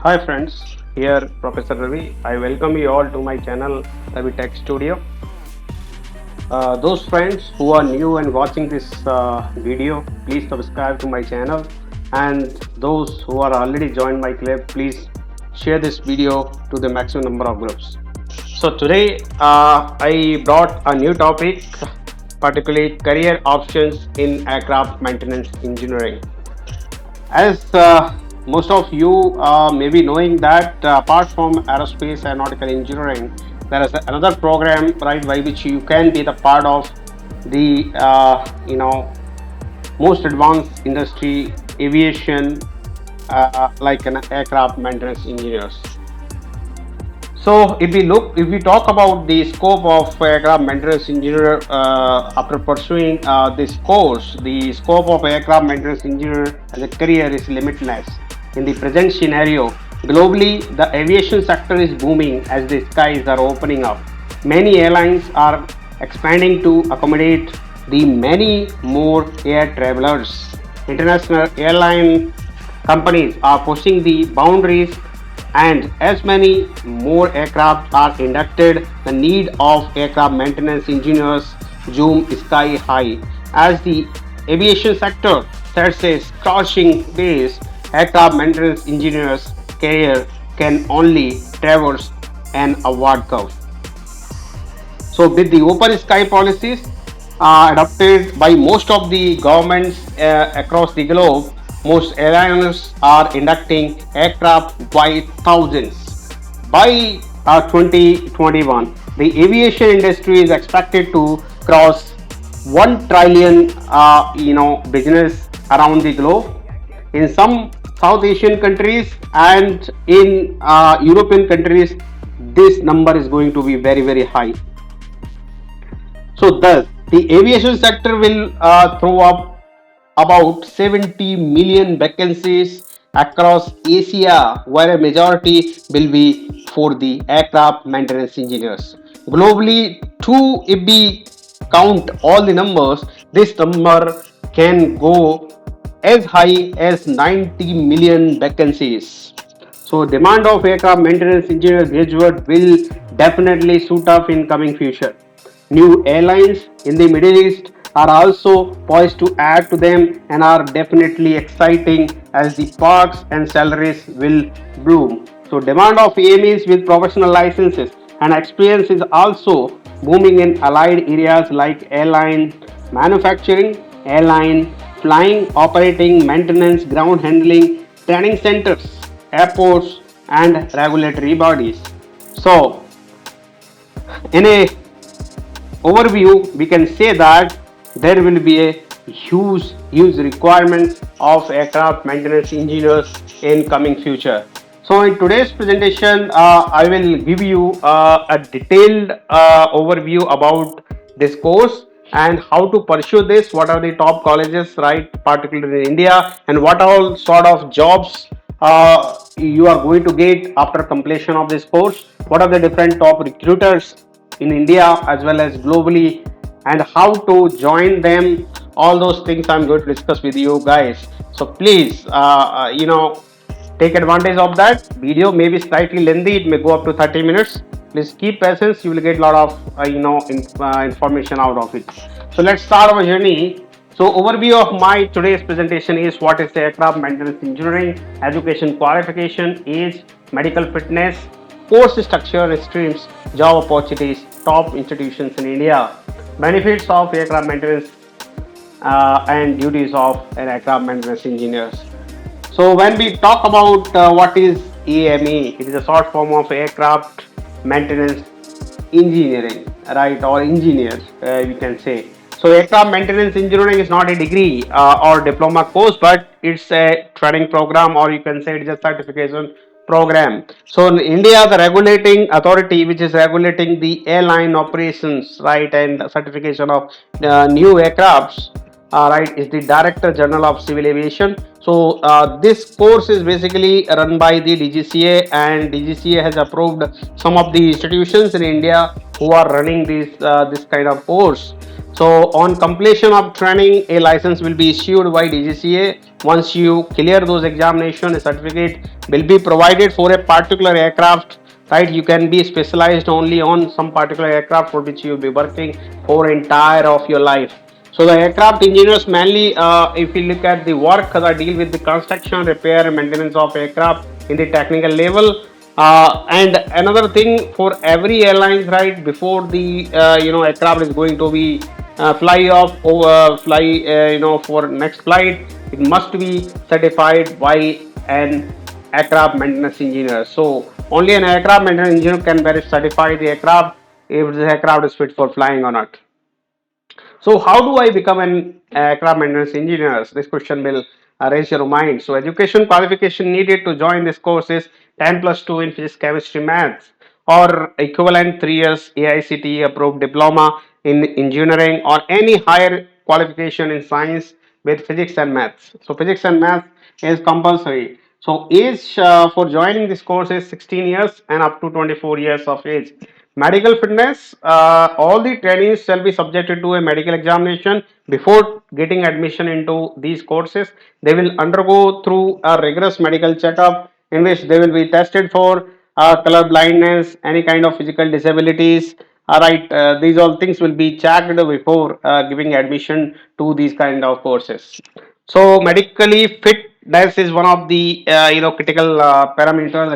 Hi friends, here Professor Ravi. I welcome you all to my channel Ravi Tech Studio. Those friends who are new and watching this video, please subscribe to my channel. And those who are already joined my club, please share this video to the maximum number of groups. So today I brought a new topic, particularly career options in aircraft maintenance engineering. As most of you may be knowing that apart from aerospace and nautical engineering, there is another program right by which you can be the part of the most advanced industry aviation like an aircraft maintenance engineers. So if we talk about the scope of aircraft maintenance engineer after pursuing this course, the scope of aircraft maintenance engineer as a career is limitless. In the present scenario, globally the aviation sector is booming as the skies are opening up. Many airlines are expanding to accommodate the many more air travelers. International airline companies are pushing the boundaries, and as many more aircraft are inducted, the need of aircraft maintenance engineers zoom sky high. As the aviation sector sets a scorching pace, aircraft maintenance engineers' career can only traverse an award curve. So, with the open sky policies adopted by most of the governments across the globe, most airlines are inducting aircraft by thousands. By 2021, the aviation industry is expected to cross 1 trillion, business around the globe. In some South Asian countries and in European countries, this number is going to be very high. So thus, the aviation sector will throw up about 70 million vacancies across Asia, where a majority will be for the aircraft maintenance engineers. Globally, too, if we count all the numbers, this number can go as high as 90 million vacancies. So demand of aircraft maintenance engineer graduate will definitely shoot up in coming future. New airlines in the Middle East are also poised to add to them and are definitely exciting as the parks and salaries will bloom. So demand of AMEs with professional licenses and experience is also booming in allied areas like airline manufacturing, airline flying, operating, maintenance, ground handling, training centers, airports, and regulatory bodies. So, in a overview, we can say that there will be a huge requirement of aircraft maintenance engineers in coming future. So in today's presentation, I will give you a detailed overview about this course and how to pursue this, what are the top colleges, right, particularly in India, and what all sort of jobs you are going to get after completion of this course, what are the different top recruiters in India as well as globally, and how to join them. All those things I'm going to discuss with you guys. So please, take advantage of that. Video may be slightly lengthy; it may go up to 30 minutes. Please keep patience. You will get a lot of information out of it. So let's start our journey. So overview of my today's presentation is what is the aircraft maintenance engineering, education qualification, age, medical fitness, course structure and streams, job opportunities, top institutions in India, benefits of aircraft maintenance and duties of an aircraft maintenance engineers. So when we talk about what is AME, it is a short form of aircraft maintenance engineering, right, or engineers, we can say. So aircraft maintenance engineering is not a degree or diploma course, but it's a training program, or you can say it's a certification program. So in India, the regulating authority which is regulating the airline operations, right, and certification of new aircrafts, right, is the Director General of Civil Aviation. So this course is basically run by the DGCA, and DGCA has approved some of the institutions in India who are running this kind of course. So on completion of training, a license will be issued by DGCA. Once you clear those examination, a certificate will be provided for a particular aircraft. Right, you can be specialized only on some particular aircraft for which you will be working for entire of your life. So the aircraft engineers mainly, if you look at the work that deal with the construction, repair, and maintenance of aircraft in the technical level. And another thing for every airlines, right, before the aircraft is going to be fly off over fly for next flight, it must be certified by an aircraft maintenance engineer. So only an aircraft maintenance engineer can certify the aircraft if the aircraft is fit for flying or not. So, how do I become an aircraft maintenance engineer? This question will raise your mind. So, education qualification needed to join this course is 10 plus 2 in physics, chemistry, maths, or equivalent 3 years AICTE approved diploma in engineering or any higher qualification in science with physics and maths. So, physics and maths is compulsory. So, age for joining this course is 16 years and up to 24 years of age. Medical fitness, all the trainees shall be subjected to a medical examination before getting admission into these courses. They will undergo through a rigorous medical checkup in which they will be tested for color blindness, any kind of physical disabilities. All right, these all things will be checked before giving admission to these kind of courses. So medically fitness is one of the critical parameters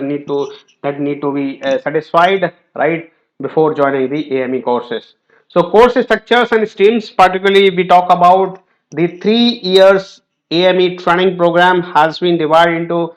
that need to be satisfied, right, before joining the AME courses. So course structures and streams, particularly we talk about the 3 years AME training program has been divided into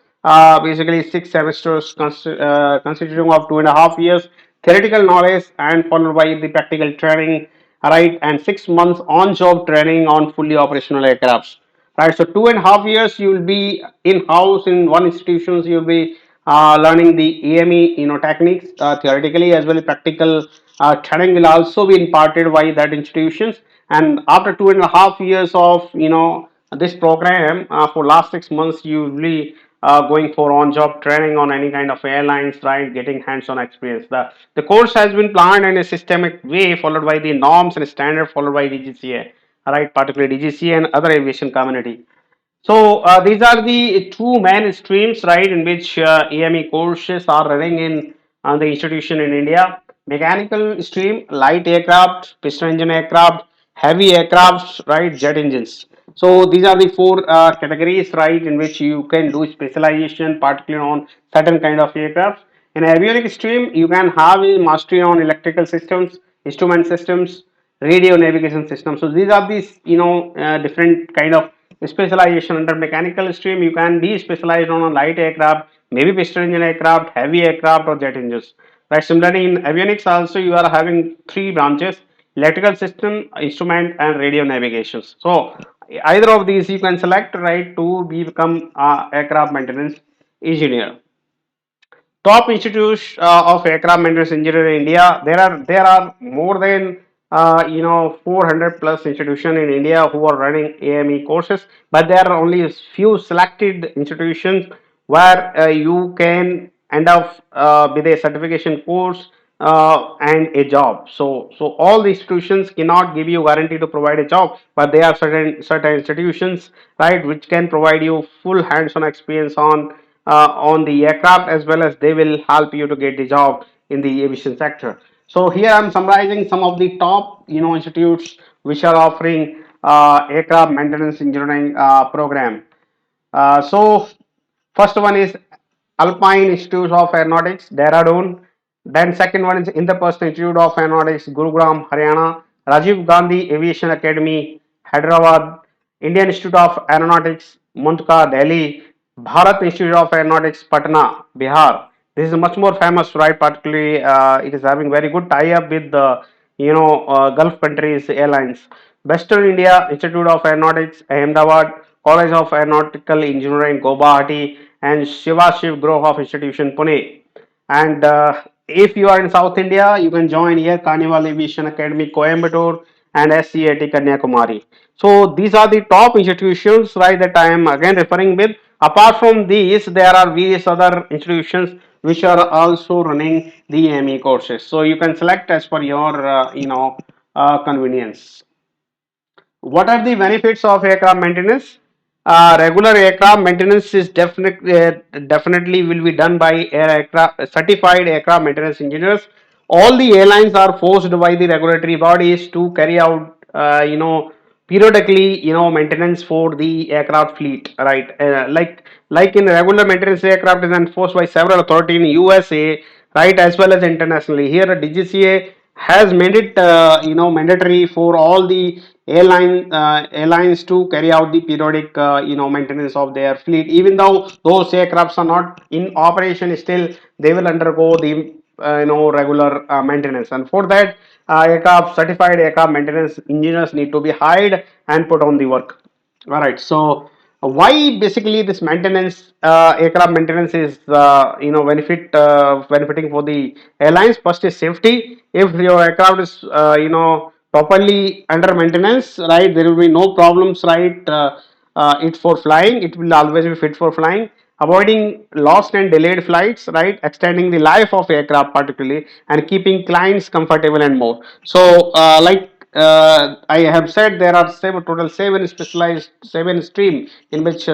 basically 6 semesters constituting of 2.5 years theoretical knowledge and followed by the practical training, right, and 6 months on job training on fully operational aircrafts, right. So 2.5 years you will be in house in one institutions, you will be learning the AME techniques theoretically as well as practical training will also be imparted by that institutions. And after 2.5 years of this program, for last 6 months you will be going for on-job training on any kind of airlines, right, getting hands-on experience. The course has been planned in a systemic way, followed by the norms and standard followed by DGCA, right, particularly DGCA and other aviation community. So these are the two main streams, right, in which AME courses are running in the institution in India. Mechanical stream, light aircraft, piston engine aircraft, heavy aircrafts, right, jet engines. So these are the four categories, right, in which you can do specialization, particularly on certain kind of aircraft. In avionics stream, you can have a mastery on electrical systems, instrument systems, radio navigation systems. So these are these different kind of specialization. Under mechanical stream you can be specialized on a light aircraft, maybe piston engine aircraft, heavy aircraft, or jet engines, right. Similarly in avionics also you are having three branches: electrical system, instrument, and radio navigations. So either of these you can select, right, to become aircraft maintenance engineer. Top institutes of aircraft maintenance engineering in India. There are more than 400 plus institutions in India who are running AME courses, but there are only a few selected institutions where you can end up with a certification course and a job. So all the institutions cannot give you guarantee to provide a job, but there are certain institutions, right, which can provide you full hands-on experience on the aircraft, as well as they will help you to get the job in the aviation sector. So here I'm summarizing some of the top institutes which are offering aircraft maintenance engineering program. So first one is Alpine Institute of Aeronautics, Dehradun. Then second one is Indraprastha Institute of Aeronautics, Gurugram, Haryana. Rajiv Gandhi Aviation Academy, Hyderabad. Indian Institute of Aeronautics, Mundka, Delhi. Bharat Institute of Aeronautics, Patna, Bihar. This is much more famous, right? Particularly, it is having very good tie-up with the Gulf countries airlines. Western India Institute of Aeronautics, Ahmedabad, College of Aeronautical Engineering, Guwahati, and Shiva Shiv Grove of Institution, Pune. And if you are in South India, you can join Air Carnival Aviation Academy, Coimbatore, and SCAT Kanyakumari. So these are the top institutions, right, that I am again referring with. Apart from these, there are various other institutions which are also running the AME courses. So you can select as per your convenience. What are the benefits of aircraft maintenance? Regular aircraft maintenance is definitely will be done by aircraft certified aircraft maintenance engineers. All the airlines are forced by the regulatory bodies to carry out, periodically, maintenance for the aircraft fleet, right? Like in regular maintenance, aircraft is enforced by several authorities in USA, right, as well as internationally. Here, DGCA has made it, mandatory for all the airlines to carry out the periodic, maintenance of their fleet. Even though those aircrafts are not in operation, still they will undergo the, regular maintenance. And for that, aircraft certified aircraft maintenance engineers need to be hired and put on the work. All right. So why basically this maintenance, aircraft maintenance is, benefiting for the airlines. First is safety. If your aircraft is, properly under maintenance, right, there will be no problems, right. It for flying, it will always be fit for flying. Avoiding lost and delayed flights, right, extending the life of aircraft particularly, and keeping clients comfortable and more. So, I have said, there are total seven stream in which,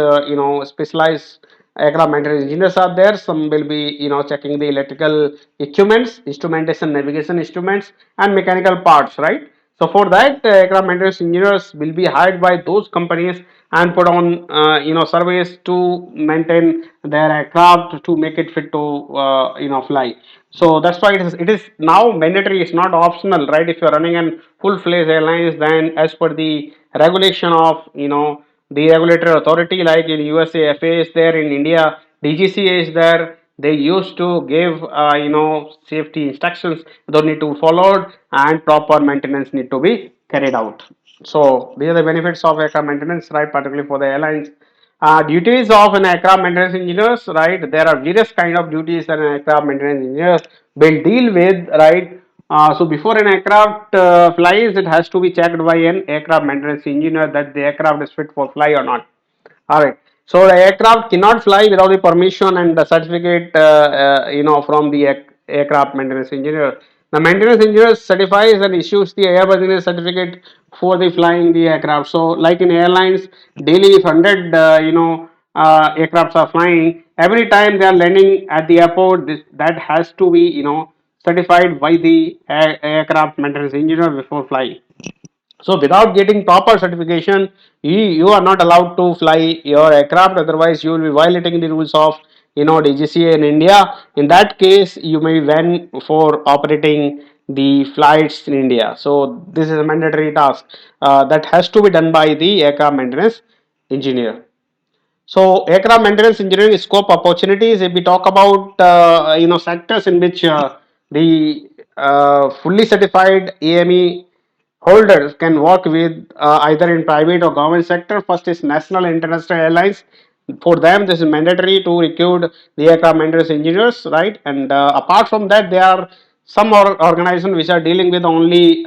specialized aircraft maintenance engineers are there. Some will be, checking the electrical equipments, instrumentation, navigation instruments, and mechanical parts, right. So for that, aircraft maintenance engineers will be hired by those companies and put on, surveys to maintain their aircraft to make it fit to, fly. So that's why it is now mandatory. It's not optional, right? If you're running an full-fledged airlines, then as per the regulation of, the regulatory authority, like in USA, FAA is there, in India, DGCA is there. They used to give, safety instructions. Those need to be followed, and proper maintenance need to be carried out. So these are the benefits of aircraft maintenance, right? Particularly for the airlines. Duties of an aircraft maintenance engineers, right? There are various kind of duties that an aircraft maintenance engineer will deal with, right? So before an aircraft flies, it has to be checked by an aircraft maintenance engineer that the aircraft is fit for fly or not. All right. So the aircraft cannot fly without the permission and the certificate, from the aircraft maintenance engineer. The maintenance engineer certifies and issues the airworthiness certificate for the flying the aircraft. So, like in airlines, daily if 100, aircrafts are flying, every time they are landing at the airport, that has to be, certified by the aircraft maintenance engineer before flying. So without getting proper certification, you are not allowed to fly your aircraft. Otherwise, you will be violating the rules of, DGCA in India. In that case, you may be banned for operating the flights in India. So this is a mandatory task that has to be done by the aircraft maintenance engineer. So aircraft maintenance engineering scope opportunities. If we talk about, sectors in which, the fully certified AME holders can work with, either in private or government sector. First is national and international airlines. For them, this is mandatory to recruit the aircraft maintenance engineers, right? And apart from that, there are some organizations which are dealing with only,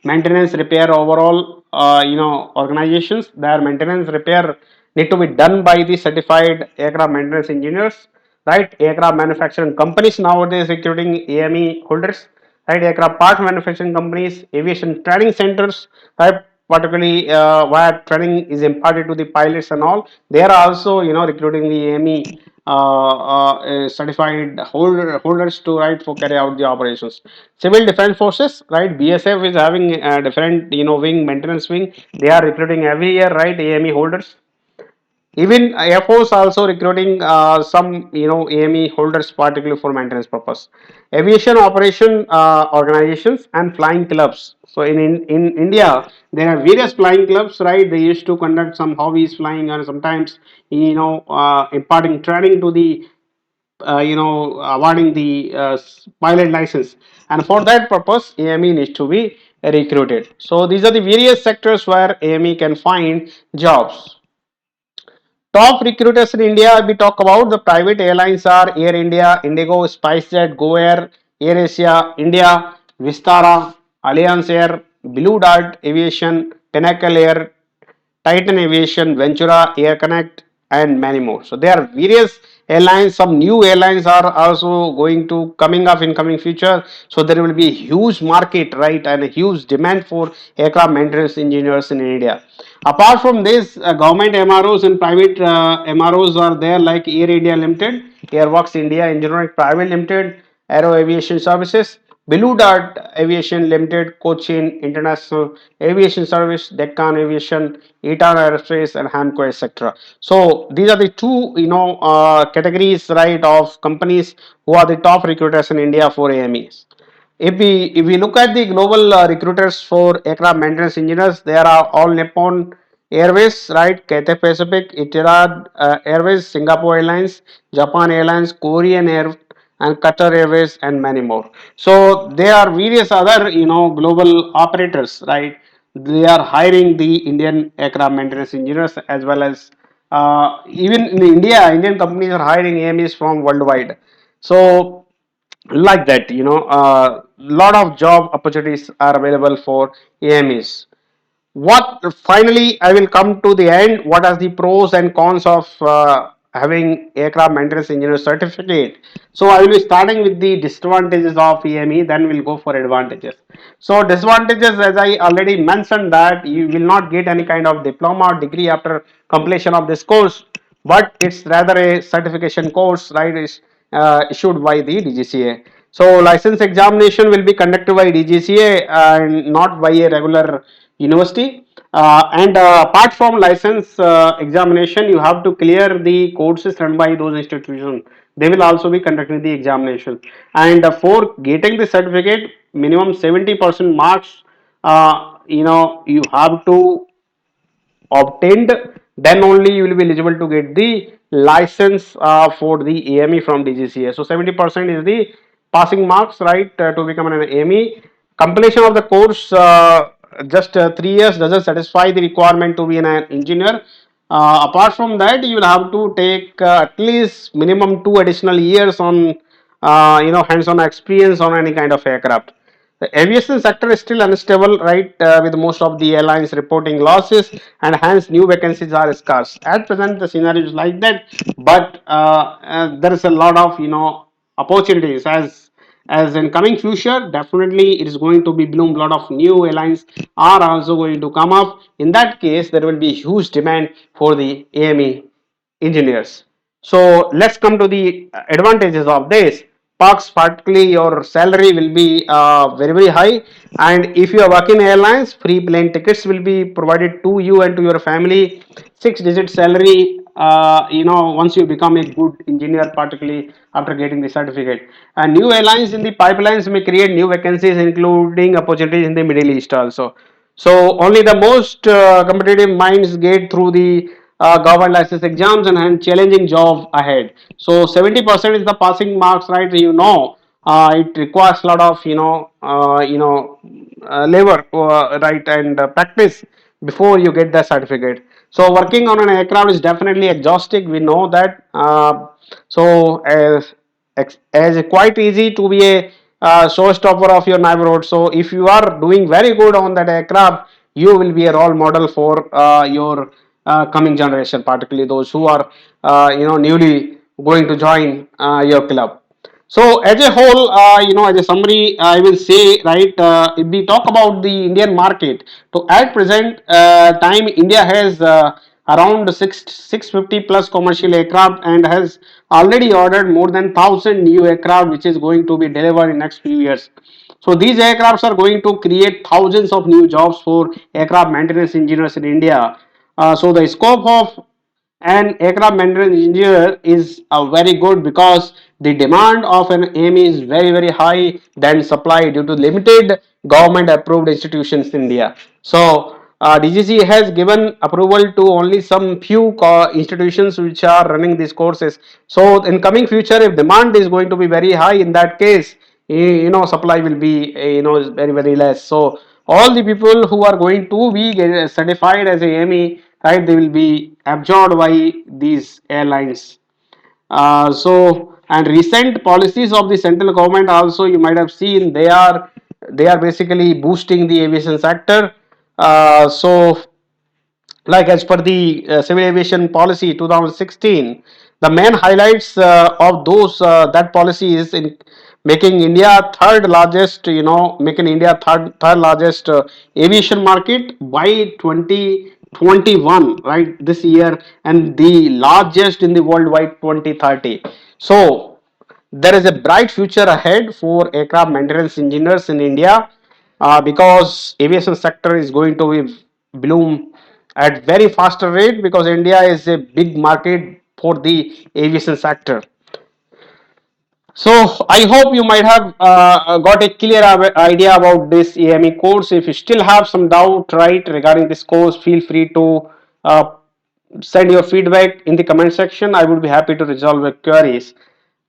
maintenance repair overall, organizations. Their maintenance repair need to be done by the certified aircraft maintenance engineers, right? Aircraft manufacturing companies nowadays recruiting AME holders, right? Aircraft part manufacturing companies, aviation training centers, right? Particularly, where training is imparted to the pilots and all, they are also, recruiting the AME, certified holders to, right, for carry out the operations. Civil defense forces, right? BSF is having a different, wing, maintenance wing. They are recruiting every year, right, AME holders. Even Air Force also recruiting, some, AME holders, particularly for maintenance purpose. Aviation operation, organizations and flying clubs. So in India, there are various flying clubs, right? They used to conduct some hobbies flying, and sometimes, imparting training to the, awarding the, pilot license. And for that purpose, AME needs to be recruited. So these are the various sectors where AME can find jobs. Top recruiters in India, we talk about the private airlines are Air India, Indigo, SpiceJet, GoAir, AirAsia, India, Vistara, Allianz Air, Blue Dart Aviation, Pinnacle Air, Titan Aviation, Ventura, Air Connect. and many more. So there are various airlines. Some new airlines are also going to coming up in coming future. So there will be a huge market, right, and a huge demand for aircraft maintenance engineers in India. Apart from this, government MROs and private MROs are there, like Air India Limited, Airworks India Engineering Private Limited, Aero Aviation Services, Blue Dart Aviation Limited, Cochin International Aviation Service, Deccan Aviation, Eton Aerospace, and Hamco, etc. So these are the two, categories, right, of companies who are the top recruiters in India for AMEs. If we look at the global recruiters for aircraft maintenance engineers, there are all Nippon Airways, right, Cathay Pacific, Etihad Airways, Singapore Airlines, Japan Airlines, Korean Air, and Qatar Airways, and many more. So there are various other, global operators, right. They are hiring the Indian aircraft maintenance engineers, as well as even in India, Indian companies are hiring AMEs from worldwide. So like that, a lot of job opportunities are available for AMEs. What finally I will come to the end. What are the pros and cons of having aircraft maintenance engineer certificate? So I will be starting with the disadvantages of AME, then we'll go for advantages. So disadvantages, as I already mentioned, that you will not get any kind of diploma or degree after completion of this course, but it's rather a certification course, right, is issued by the DGCA. So license examination will be conducted by DGCA and not by a regular university. And apart from license examination, you have to clear the courses run by those institutions. They will also be conducting the examination. And for getting the certificate, minimum 70% marks. You have to obtained, then only you will be eligible to get the license for the AME from DGCA. So 70% is the passing marks, right, to become an AME. Completion of the course, just 3 years doesn't satisfy the requirement to be an engineer. Apart from that, you will have to take at least minimum 2 additional years on hands-on experience on any kind of aircraft. The aviation sector is still unstable, right, with most of the airlines reporting losses, and hence new vacancies are scarce. At present, the scenario is like that, but there is a lot of opportunities as in coming future. Definitely, it is going to be bloom. A lot of new airlines are also going to come up. In that case, there will be huge demand for the AME engineers. So let's come to the advantages of this. Perks, particularly your salary will be very very high, and if you are working airlines, free plane tickets will be provided to you and to your family. Six-digit salary. Once you become a good engineer, particularly after getting the certificate. And new airlines in the pipelines may create new vacancies, including opportunities in the Middle East also. So only the most competitive minds get through the government license exams and challenging job ahead. So 70% is the passing marks, right? It requires a lot of labor, right, and practice before you get the certificate. So working on an aircraft is definitely exhausting. We know that. So as quite easy to be a showstopper of your neighborhood. So if you are doing very good on that aircraft, you will be a role model for your coming generation, particularly those who are newly going to join your club. So as a whole, as a summary, I will say, right, if we talk about the Indian market, to at present time, India has around 650 plus commercial aircraft and has already ordered more than 1,000 new aircraft, which is going to be delivered in next few years. So these aircrafts are going to create thousands of new jobs for aircraft maintenance engineers in India. So the scope of an aircraft maintenance engineer is very good because the demand of an AME is very very high than supply due to limited government approved institutions in India. So DGC has given approval to only some few institutions which are running these courses. So in coming future, if demand is going to be very high, in that case, supply will be very very less. So all the people who are going to be certified as a AME, right, they will be absorbed by these airlines. And recent policies of the central government also, you might have seen, they are basically boosting the aviation sector. So like as per the civil aviation policy 2016, the main highlights of those that policy is in making India third largest, making India third largest aviation market by 2021, right, this year, and the largest in the world by 2030. So there is a bright future ahead for aircraft maintenance engineers in India, because aviation sector is going to be bloom at very faster rate, because India is a big market for the aviation sector. So I hope you might have got a clear idea about this AME course. If you still have some doubt, right, regarding this course, feel free to uh, send your feedback in the comment section. I would be happy to resolve your queries.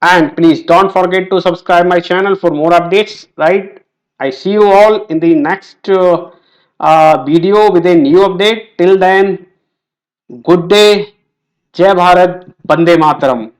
And please don't forget to subscribe my channel for more updates, right? I see you all in the next video with a new update. Till then, good day. Jai Bharat. Bande Mataram.